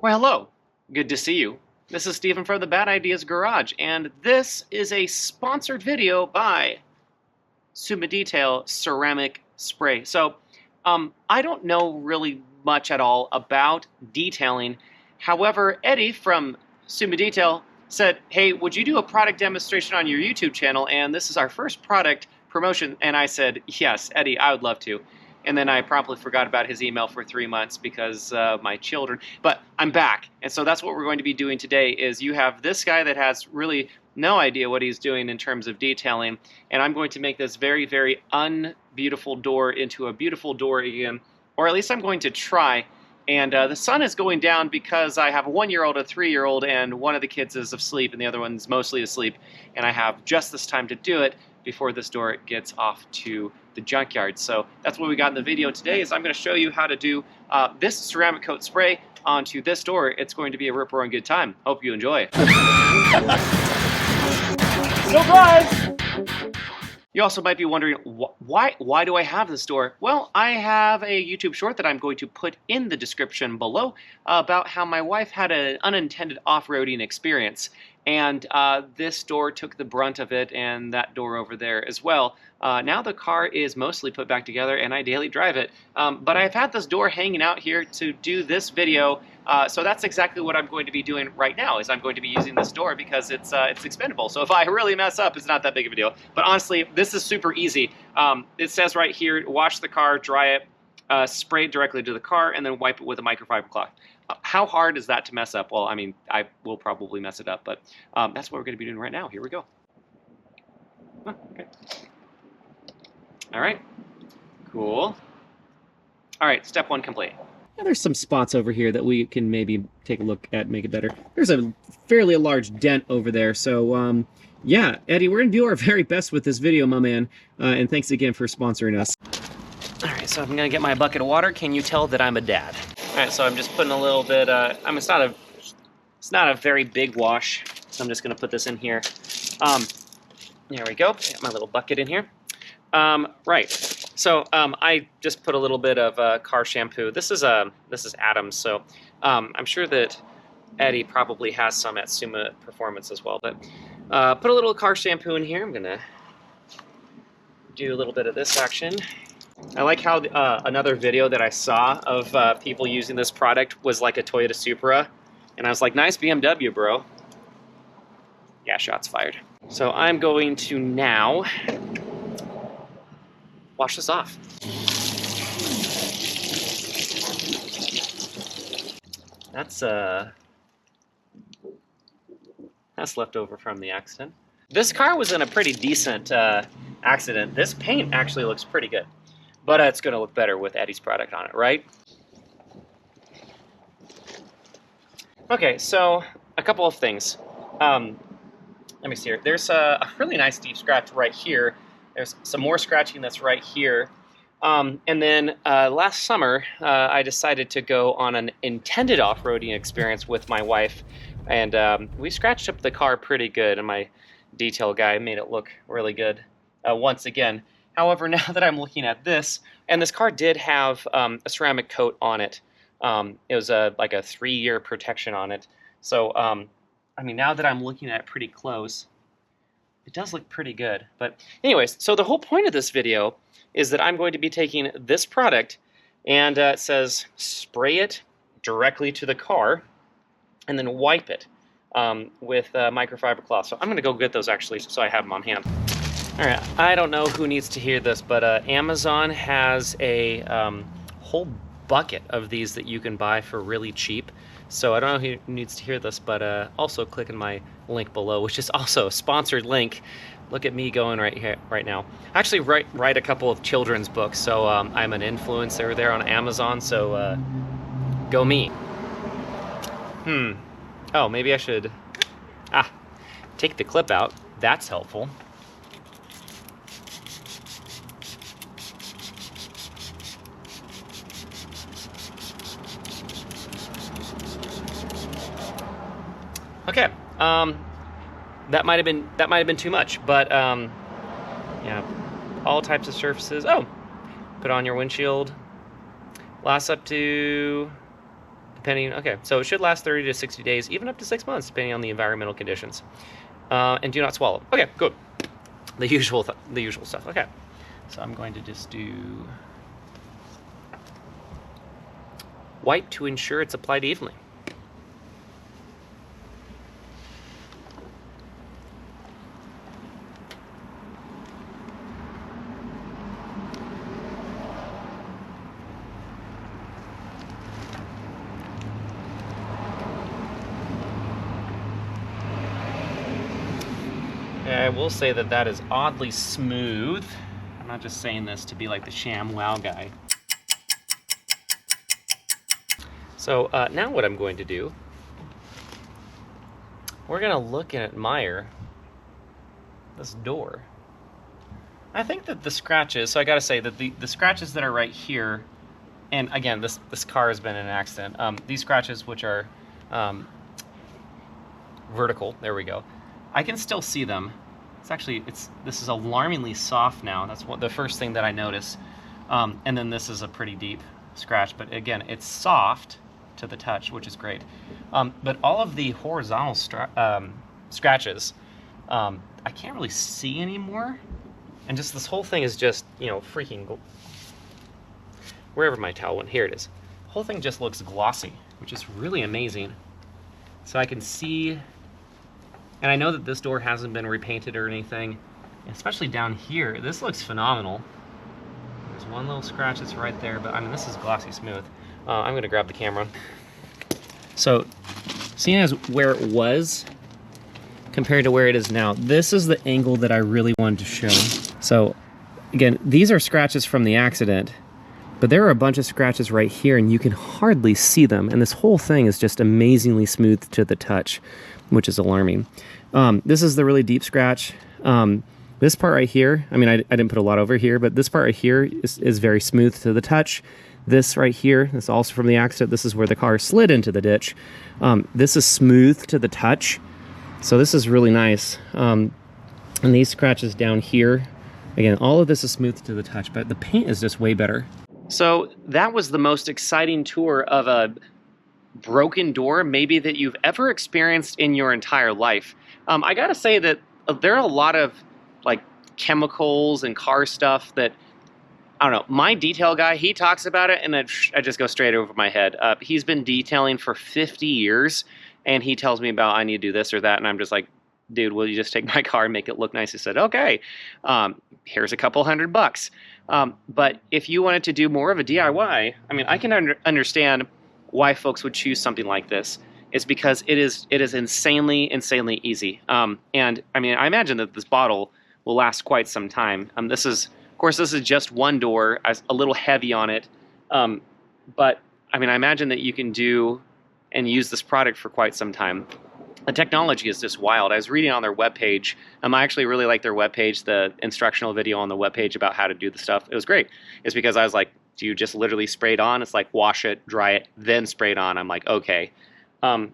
Well, hello. Good to see you. This is Stephen from the Bad Ideas Garage, and this is a sponsored video by Sumaperformance Ceramic Spray. So, I don't know really much at all about detailing. However, Eddie from Sumaperformance said, hey, would you do a product demonstration on your YouTube channel? And this is our first product promotion. And I said, yes, Eddie, I would love to. And then I promptly forgot about his email for 3 months because my children. But I'm back. And so that's what we're going to be doing today is you have this guy that has really no idea what he's doing in terms of detailing. And I'm going to make this very, very unbeautiful door into a beautiful door again. Or at least I'm going to try. And the sun is going down because I have a 1-year-old, a 3-year-old, and one of the kids is asleep and the other one's mostly asleep. And I have just this time to do it before this door gets off to the junkyard. So that's what we got in the video today is I'm going to show you how to do this ceramic coat spray onto this door. It's going to be a rip-roaring good time. Hope you enjoy. Surprise! You also might be wondering, why do I have this door? Well, I have a YouTube short that I'm going to put in the description below about how my wife had an unintended off-roading experience. And this door took the brunt of it, and that door over there as well. Now the car is mostly put back together, and I daily drive it. But I've had this door hanging out here to do this video, so that's exactly what I'm going to be doing right now, is I'm going to be using this door because it's expendable. So if I really mess up, it's not that big of a deal. But honestly, this is super easy. It says right here, wash the car, dry it, spray it directly to the car, and then wipe it with a microfiber cloth. How hard is that to mess up? Well, I mean, I will probably mess it up, but that's what we're going to be doing right now. Here we go. Oh, okay. All right. Cool. All right, step 1 complete. Now there's some spots over here that we can maybe take a look at, make it better. There's a fairly large dent over there, so yeah, Eddie, we're going to do our very best with this video, my man, and thanks again for sponsoring us. All right, so I'm going to get my bucket of water. Can you tell that I'm a dad? All right, so I'm just putting a little bit, it's not a very big wash, so I'm just going to put this in here. There we go, got my little bucket in here. Right, so I just put a little bit of car shampoo. This is Adam's, so I'm sure that Eddie probably has some at Sumaperformance as well. But put a little car shampoo in here. I'm going to do a little bit of this action. I like how another video that I saw of people using this product was like a Toyota Supra. And I was like, nice BMW, bro. Yeah, shots fired. So I'm going to now wash this off. That's left over from the accident. This car was in a pretty decent accident. This paint actually looks pretty good. But it's going to look better with Eddie's product on it, right? Okay, so a couple of things. Let me see here. There's a really nice deep scratch right here. There's some more scratching that's right here. And then last summer, I decided to go on an intended off-roading experience with my wife. And we scratched up the car pretty good, and my detail guy made it look really good once again. However, now that I'm looking at this, and this car did have a ceramic coat on it. It was like a 3-year protection on it. So, I mean, now that I'm looking at it pretty close, it does look pretty good. But anyways, so the whole point of this video is that I'm going to be taking this product, and it says spray it directly to the car, and then wipe it with microfiber cloth. So I'm going to go get those actually so I have them on hand. All right, I don't know who needs to hear this, but Amazon has a whole bucket of these that you can buy for really cheap. So I don't know who needs to hear this, but also click in my link below, which is also a sponsored link. Look at me going right here, right now. I actually write a couple of children's books, so I'm an influencer there on Amazon, so go me. Oh, maybe I should take the clip out. That's helpful. Okay, that might have been too much, but yeah, all types of surfaces. Oh, put on your windshield. Lasts up to depending. Okay, so it should last 30 to 60 days, even up to 6 months, depending on the environmental conditions. And do not swallow. Okay, good. The usual stuff. Okay, so I'm going to just do wipe to ensure it's applied evenly. I will say that that is oddly smooth. I'm not just saying this to be like the sham wow guy. So now what I'm going to do, we're gonna look and admire this door. I think that the scratches, so I gotta say that the scratches that are right here, and again, this car has been in an accident. These scratches, which are vertical, there we go. I can still see them. This is alarmingly soft now. That's the first thing that I notice. And then this is a pretty deep scratch, but again, it's soft to the touch, which is great. But all of the horizontal scratches, I can't really see anymore. And just this whole thing is just, you know, freaking, wherever my towel went, here it is. The whole thing just looks glossy, which is really amazing. So I can see. And I know that this door hasn't been repainted or anything, especially down here. This looks phenomenal. There's one little scratch that's right there, but I mean, this is glossy smooth. I'm gonna grab the camera. So, seeing as where it was compared to where it is now, this is the angle that I really wanted to show. So, again, these are scratches from the accident, but there are a bunch of scratches right here and you can hardly see them. And this whole thing is just amazingly smooth to the touch, which is alarming. This is the really deep scratch. This part right here, I mean, I didn't put a lot over here, but this part right here is very smooth to the touch. This right here, this is also from the accident. This is where the car slid into the ditch. This is smooth to the touch. So this is really nice. And these scratches down here, again, all of this is smooth to the touch, but the paint is just way better. So that was the most exciting tour of a broken door maybe that you've ever experienced in your entire life. I gotta say that there are a lot of like chemicals and car stuff that, I don't know, my detail guy, he talks about it and I just go straight over my head. He's been detailing for 50 years and he tells me about I need to do this or that, and I'm just like, dude, will you just take my car and make it look nice? He said, okay, here's a couple $100. But if you wanted to do more of a DIY, I mean, I can understand why folks would choose something like this. Is because it is insanely easy. And I mean, I imagine that this bottle will last quite some time. This is just one door, a little heavy on it. But I mean, I imagine that you can do and use this product for quite some time. The technology is just wild. I was reading on their webpage. I actually really like their webpage, the instructional video on the webpage about how to do the stuff. It was great. It's because I was like, do you just literally spray it on? It's like wash it, dry it, then spray it on. I'm like, okay,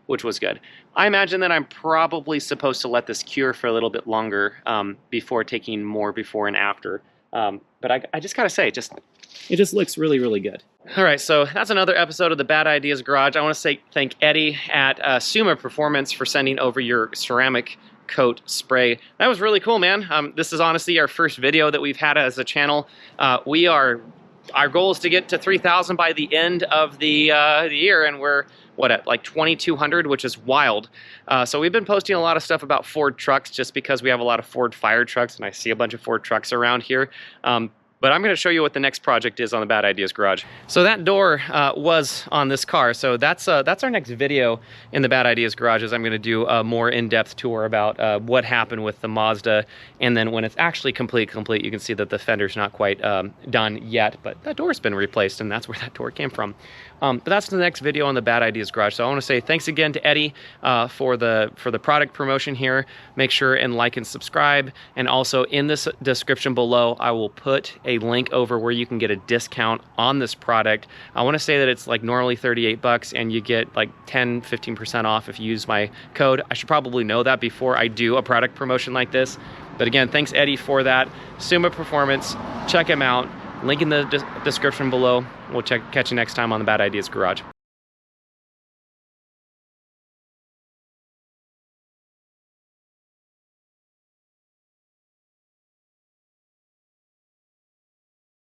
which was good. I imagine that I'm probably supposed to let this cure for a little bit longer before taking more before and after. But I just gotta say, it just looks really good. All right, so that's another episode of the Bad Ideas Garage. I want to say thank Eddie at Sumaperformance for sending over your ceramic coat spray. That was really cool, man. This is honestly our first video that we've had as a channel. Our goal is to get to 3,000 by the end of the year, and we're at like 2,200, which is wild. So we've been posting a lot of stuff about Ford trucks just because we have a lot of Ford fire trucks, and I see a bunch of Ford trucks around here. But I'm going to show you what the next project is on the Bad Ideas Garage. So that door was on this car. So that's our next video in the Bad Ideas Garage. Is I'm going to do a more in-depth tour about what happened with the Mazda. And then when it's actually complete, you can see that the fender's not quite done yet. But that door's been replaced, and that's where that door came from. But that's the next video on the Bad Ideas Garage. So I want to say thanks again to Eddie for the product promotion here. Make sure and like and subscribe. And also in this description below, I will put a link over where you can get a discount on this product. I want to say that it's like normally 38 bucks and you get like 10-15% off if you use my code. I should probably know that before I do a product promotion like this. But again, thanks Eddie for that. Sumaperformance, check him out. Link in the description below. We'll catch you next time on the Bad Ideas Garage.